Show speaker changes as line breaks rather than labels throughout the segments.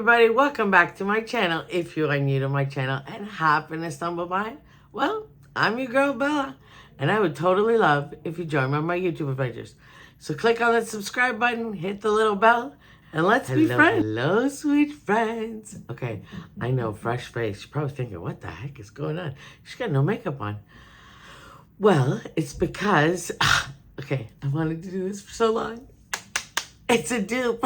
everybody, welcome back to my channel. If you are new to my channel and happen to stumble by it, well, I'm your girl Bella, and I would totally love if you join me on my YouTube adventures. So click on that subscribe button, hit the little bell, and let's be friends. Hello, sweet friends. Okay, I know, fresh face. You're probably thinking, what the heck is going on? She's got no makeup on. Well, it's because, okay, I wanted to do this for so long. It's a dupe.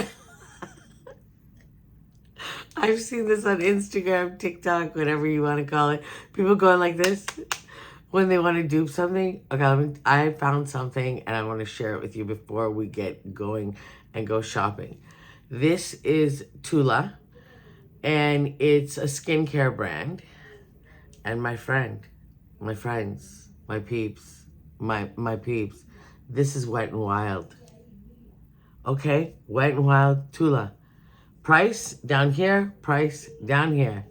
I've seen this on Instagram, TikTok, whatever you want to call it. People going like this when they want to dupe something. Okay, I found something and I want to share it with you before we get going and go shopping. This is Tula, and it's a skincare brand. And my friends, my peeps, my peeps, this is Wet n Wild. Okay, Wet n Wild Tula. Price down here, price down here.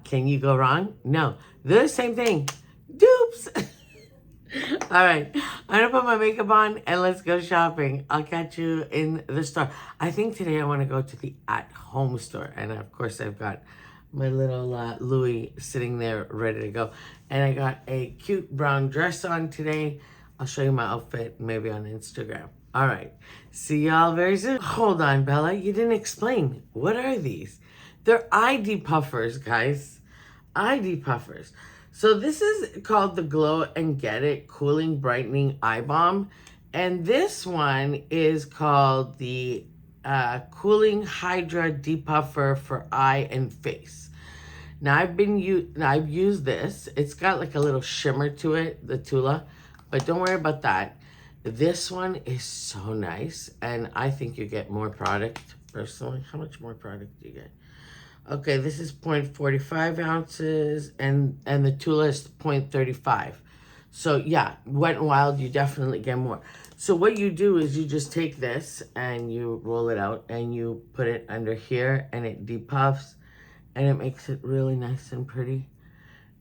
Can you go wrong? No, they're the same thing. Dupes. All right, I'm gonna put my makeup on and let's go shopping. I'll catch you in the store. I think today I want to go to the at-home store, and of course I've got my little Louis sitting there ready to go. And I got a cute brown dress on today. I'll show you my outfit maybe on Instagram. All right, see y'all very soon. Hold on, Bella, you didn't explain. What are these? They're eye depuffers, guys. Eye depuffers. So this is called the Glow and Get It Cooling Brightening Eye Balm. And this one is called the Cooling Hydra Depuffer for Eye and Face. Now I've used this. It's got like a little shimmer to it, the Tula, but don't worry about that. This one is so nice, and I think you get more product, personally. How much more product do you get? Okay, this is 0.45 ounces, and the Tula is 0.35. So, yeah, Wet n Wild, you definitely get more. So what you do is you just take this, and you roll it out, and you put it under here, and it depuffs, and it makes it really nice and pretty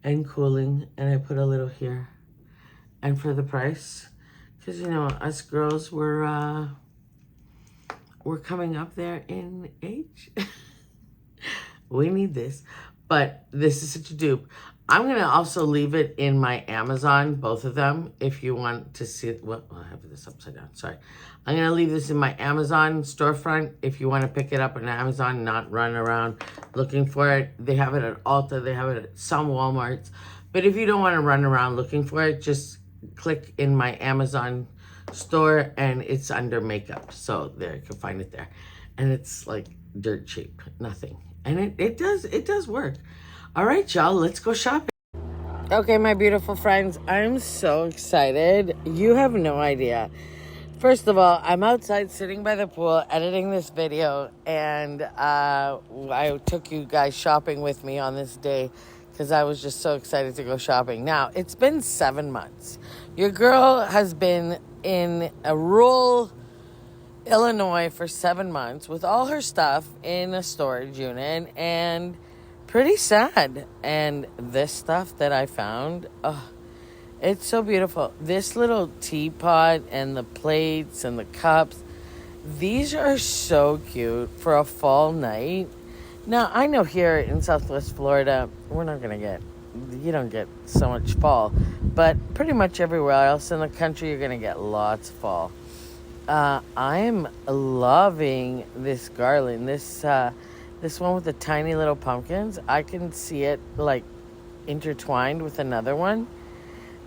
and cooling. And I put a little here. And for the price... because, you know, us girls, we're coming up there in age. We need this. But this is such a dupe. I'm going to also leave it in my Amazon, both of them, if you want to see it. Well, I have this upside down. Sorry. I'm going to leave this in my Amazon storefront if you want to pick it up on Amazon, not run around looking for it. They have it at Ulta. They have it at some Walmarts. But if you don't want to run around looking for it, just click in my Amazon store and it's under makeup. So there, you can find it there. And it's like dirt cheap, nothing. And it does work. All right, y'all, let's go shopping. Okay, my beautiful friends, I'm so excited. You have no idea. First of all, I'm outside sitting by the pool editing this video, and I took you guys shopping with me on this day because I was just so excited to go shopping. Now, it's been 7 months. Your girl has been in a rural Illinois for 7 months with all her stuff in a storage unit, and pretty sad. And this stuff that I found, oh, it's so beautiful. This little teapot and the plates and the cups, these are so cute for a fall night. Now, I know here in Southwest Florida, you don't get so much fall, but pretty much everywhere else in the country, you're going to get lots of fall. I'm loving this garland, this one with the tiny little pumpkins. I can see it like intertwined with another one.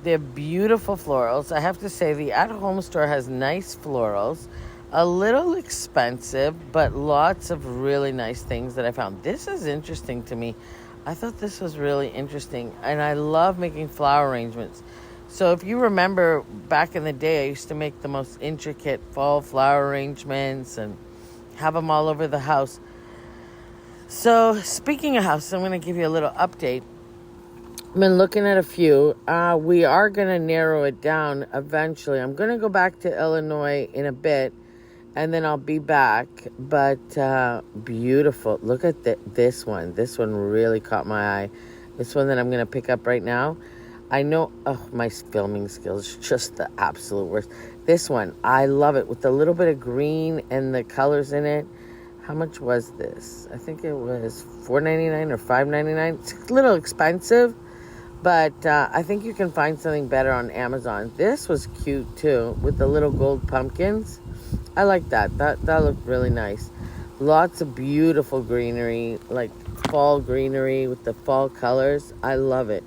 They're beautiful florals. I have to say, the at-home store has nice florals. A little expensive, but lots of really nice things that I found. This is interesting to me. I thought this was really interesting, and I love making flower arrangements. So if you remember back in the day, I used to make the most intricate fall flower arrangements and have them all over the house. So speaking of house, I'm going to give you a little update. I've been looking at a few. We are going to narrow it down eventually. I'm going to go back to Illinois in a bit, and then I'll be back. But beautiful. Look at this one. This one really caught my eye. This one that I'm going to pick up right now. I know, my filming skills just the absolute worst. This one, I love it with a little bit of green and the colors in it. How much was this? I think it was $4.99 or $5.99. It's a little expensive, but I think you can find something better on Amazon. This was cute too, with the little gold pumpkins. I like that. That looked really nice. Lots of beautiful greenery, like fall greenery with the fall colors. I love it.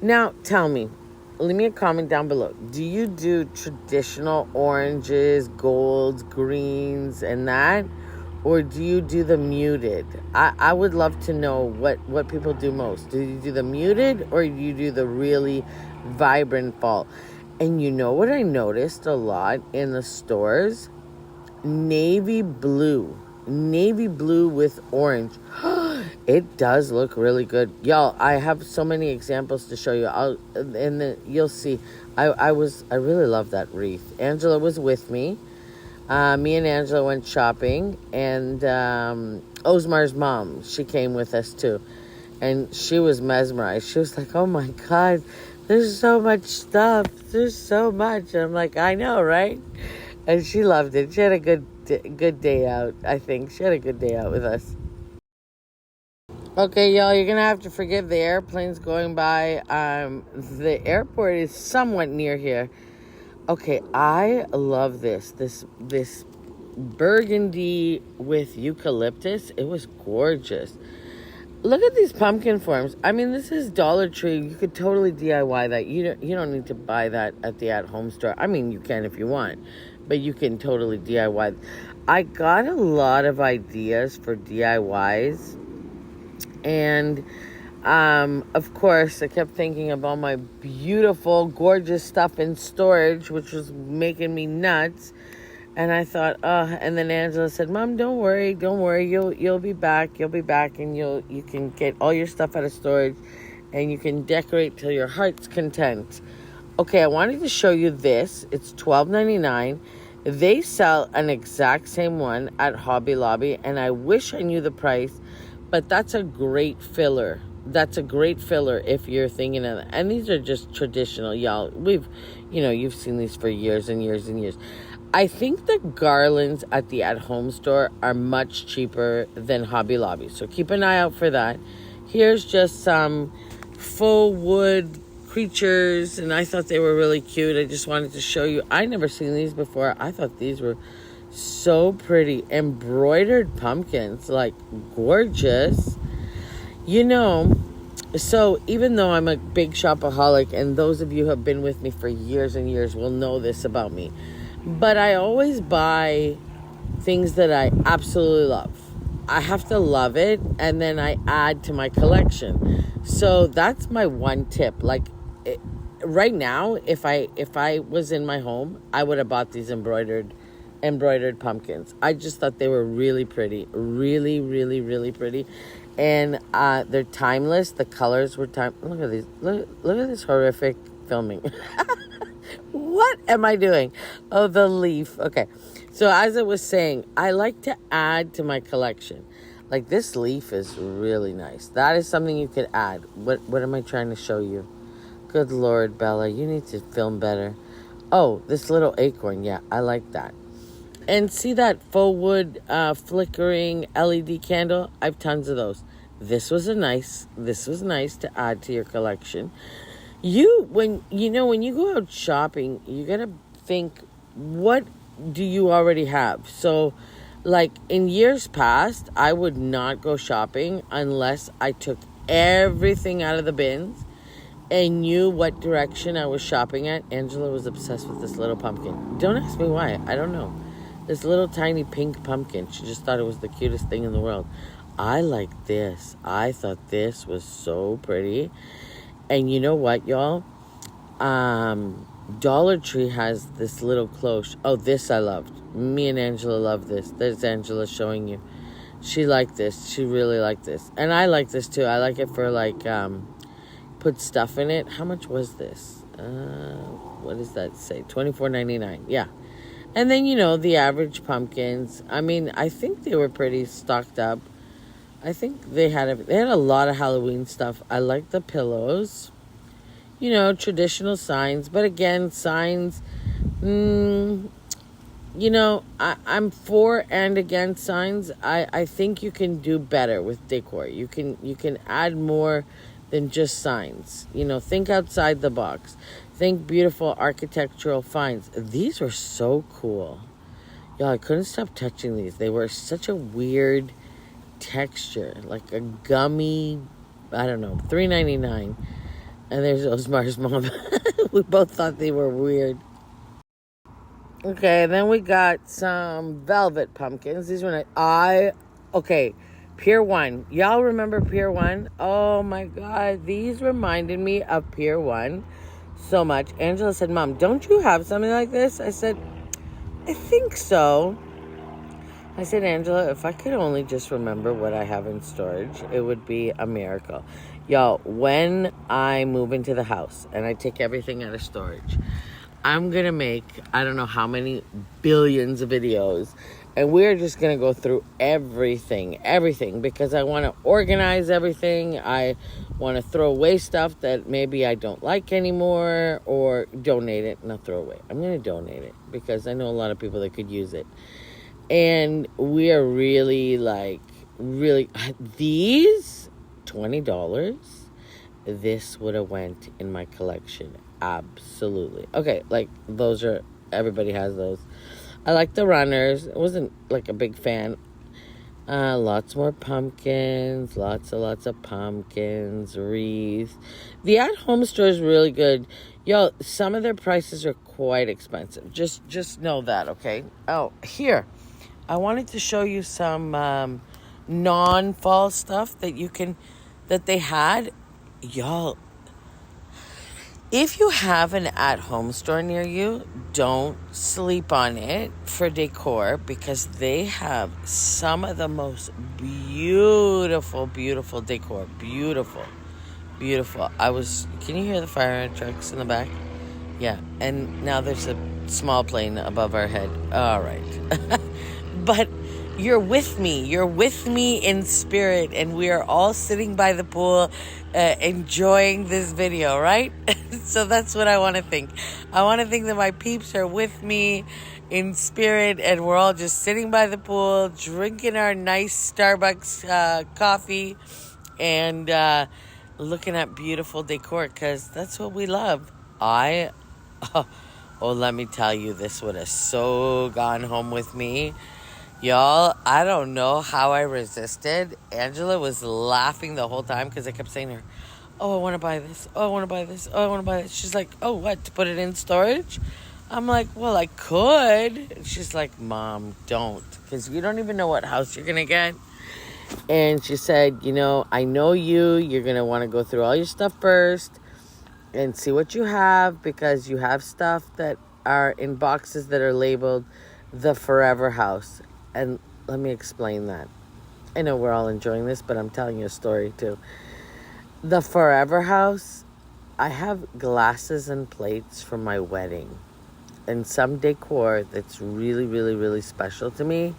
Now, tell me, leave me a comment down below. Do you do traditional oranges, golds, greens, and that? Or do you do the muted? I would love to know what people do most. Do you do the muted or do you do the really vibrant fall? And you know what I noticed a lot in the stores? Navy blue with orange. It does look really good, y'all. I have so many examples to show you. And then you'll see. I really love that wreath. Angela was with me. Me and Angela went shopping, and Osmar's mom, she came with us too, and she was mesmerized. She was like, "Oh my God, there's so much stuff. There's so much." And I'm like, "I know, right?" And she loved it. She had a good day out. I think she had a good day out with us. Okay, y'all, you're gonna have to forgive the airplanes going by. The airport is somewhat near here. Okay, I love this burgundy with eucalyptus. It was gorgeous. Look at these pumpkin forms. I mean, this is Dollar Tree. You could totally DIY that. You don't need to buy that at the at-home store. I mean, you can if you want, but you can totally DIY. I got a lot of ideas for DIYs, and of course, I kept thinking about my beautiful, gorgeous stuff in storage, which was making me nuts. And I thought, and then Angela said, "Mom, don't worry. You'll be back, and you can get all your stuff out of storage, and you can decorate till your heart's content." Okay, I wanted to show you this. It's $12.99. They sell an exact same one at Hobby Lobby, and I wish I knew the price, but that's a great filler. That's a great filler if you're thinking of it. And these are just traditional, y'all. You've seen these for years and years and years. I think the garlands at the at-home store are much cheaper than Hobby Lobby. So keep an eye out for that. Here's just some faux wood creatures, and I thought they were really cute. I just wanted to show you. I never seen these before. I thought these were so pretty. Embroidered pumpkins, like gorgeous. So even though I'm a big shopaholic, and those of you who have been with me for years and years will know this about me, but I always buy things that I absolutely love. I have to love it, and then I add to my collection. So that's my one tip. Like right now, if I was in my home, I would have bought these embroidered pumpkins. I just thought they were really pretty, really, really, really pretty. And they're timeless. The colors were Look at these. Look at this horrific filming. What am I doing? Oh, the leaf. Okay. So as I was saying, I like to add to my collection. Like this leaf is really nice. That is something you could add. What am I trying to show you? Good Lord, Bella, you need to film better. Oh, this little acorn. Yeah, I like that. And see that faux wood flickering LED candle? I have tons of those. This was nice to add to your collection. When you go out shopping, you gotta think, what do you already have? So, like in years past, I would not go shopping unless I took everything out of the bins and knew what direction I was shopping at. Angela was obsessed with this little pumpkin. Don't ask me why. I don't know. This little tiny pink pumpkin. She just thought it was the cutest thing in the world. I like this. I thought this was so pretty. And you know what, y'all? Dollar Tree has this little cloche. Oh, this I loved. Me and Angela love this. There's Angela showing you. She liked this. She really liked this. And I like this too. I like it for put stuff in it. How much was this? What does that say? $24.99. Yeah. And then, the average pumpkins. I mean, I think they were pretty stocked up. I think they had a lot of Halloween stuff. I like the pillows. Traditional signs. But again, signs, I'm for and against signs. I think you can do better with decor. You can add more than just signs. Think outside the box. Think beautiful architectural finds. These were so cool. Y'all, I couldn't stop touching these. They were such a weird texture, like a gummy, I don't know, $3.99. And there's Osmar's mom. We both thought they were weird. Okay, then we got some velvet pumpkins. These were okay, Pier 1. Y'all remember Pier 1? Oh my God, these reminded me of Pier 1 so much. Angela said, Mom, don't you have something like this? I said, I think so. I said, Angela, if I could only just remember what I have in storage, it would be a miracle. Y'all, when I move into the house and I take everything out of storage, I'm going to make, I don't know how many billions of videos, and we're just going to go through everything, because I want to organize everything. I want to throw away stuff that maybe I don't like anymore, or donate it, not throw away. I'm going to donate it because I know a lot of people that could use it. And we are really, these $20, this would have went in my collection. Absolutely. Okay, everybody has those. I like the runners. I wasn't a big fan. Lots more pumpkins, lots of pumpkins, wreaths. The at-home store is really good. Yo, some of their prices are quite expensive. Just know that, okay? Oh, here. I wanted to show you some non-fall stuff that they had. Y'all, if you have an at-home store near you, don't sleep on it for decor, because they have some of the most beautiful decor. Beautiful. Can you hear the fire trucks in the back? Yeah, and now there's a small plane above our head. All right. But you're with me in spirit, and we are all sitting by the pool enjoying this video, right? So that's what I want to think. I want to think that my peeps are with me in spirit, and we're all just sitting by the pool drinking our nice Starbucks coffee and looking at beautiful decor, because that's what we love. Let me tell you, this would have so gone home with me. Y'all, I don't know how I resisted. Angela was laughing the whole time because I kept saying to her, oh, I want to buy this. Oh, I want to buy this. Oh, I want to buy this. She's like, oh, what, to put it in storage? I'm like, well, I could. And she's like, Mom, don't, because you don't even know what house you're going to get. And she said, I know you're going to want to go through all your stuff first and see what you have, because you have stuff that are in boxes that are labeled the Forever House. And let me explain that. I know we're all enjoying this, but I'm telling you a story too. The Forever House, I have glasses and plates from my wedding, and some decor that's really, really, really special to me.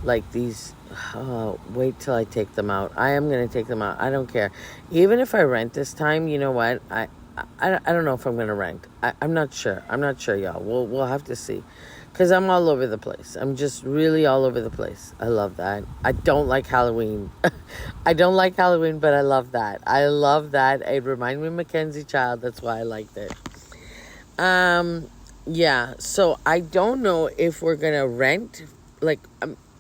Like these, wait till I take them out. I am going to take them out. I don't care. Even if I rent this time, you know what? I don't know if I'm going to rent. I'm not sure. Y'all. We'll have to see. Because I'm all over the place. I'm just really all over the place. I love that. I don't like Halloween. I don't like Halloween, but I love that. It reminded me of Mackenzie Child. That's why I liked it. Yeah. So I don't know if we're going to rent.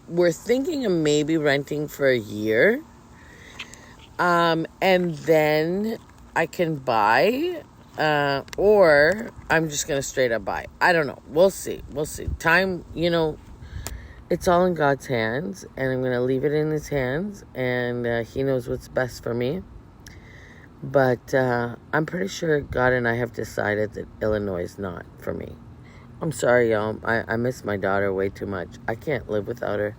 We're thinking of maybe renting for a year. And then I can buy... or I'm just going to straight up buy. I don't know. We'll see. Time, it's all in God's hands, and I'm going to leave it in his hands, and he knows what's best for me. But I'm pretty sure God and I have decided that Illinois is not for me. I'm sorry, y'all. I miss my daughter way too much. I can't live without her.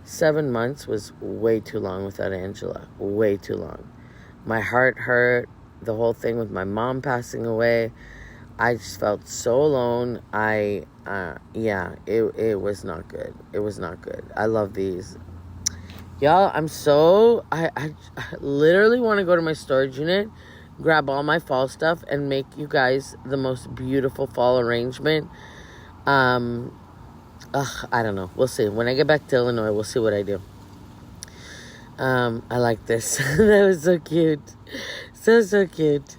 7 months was way too long without Angela. Way too long. My heart hurt. The whole thing with my mom passing away, I just felt so alone. It was not good. It was not good. I love these. Y'all, I literally want to go to my storage unit, grab all my fall stuff, and make you guys the most beautiful fall arrangement. I don't know. We'll see. When I get back to Illinois, we'll see what I do. I like this. That was so cute. So cute.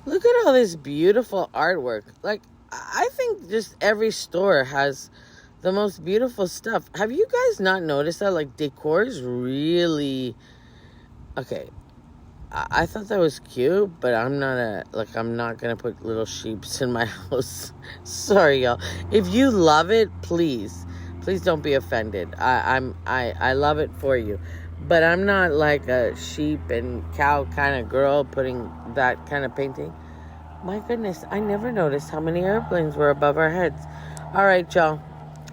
Look at all this beautiful artwork. Like, I think just every store has the most beautiful stuff. Have you guys not noticed that? Like, decor is really... Okay, I thought that was cute, but I'm not gonna put little sheeps in my house. Sorry, y'all. If you love it, please don't be offended. I love it for you, but I'm not like a sheep and cow kind of girl putting that kind of painting. My goodness, I never noticed how many airplanes were above our heads. All right, y'all.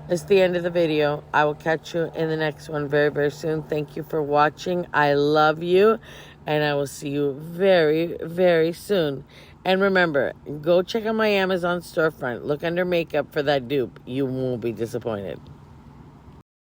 It's the end of the video. I will catch you in the next one very, very soon. Thank you for watching. I love you. And I will see you very, very soon. And remember, go check out my Amazon storefront. Look under makeup for that dupe. You won't be disappointed.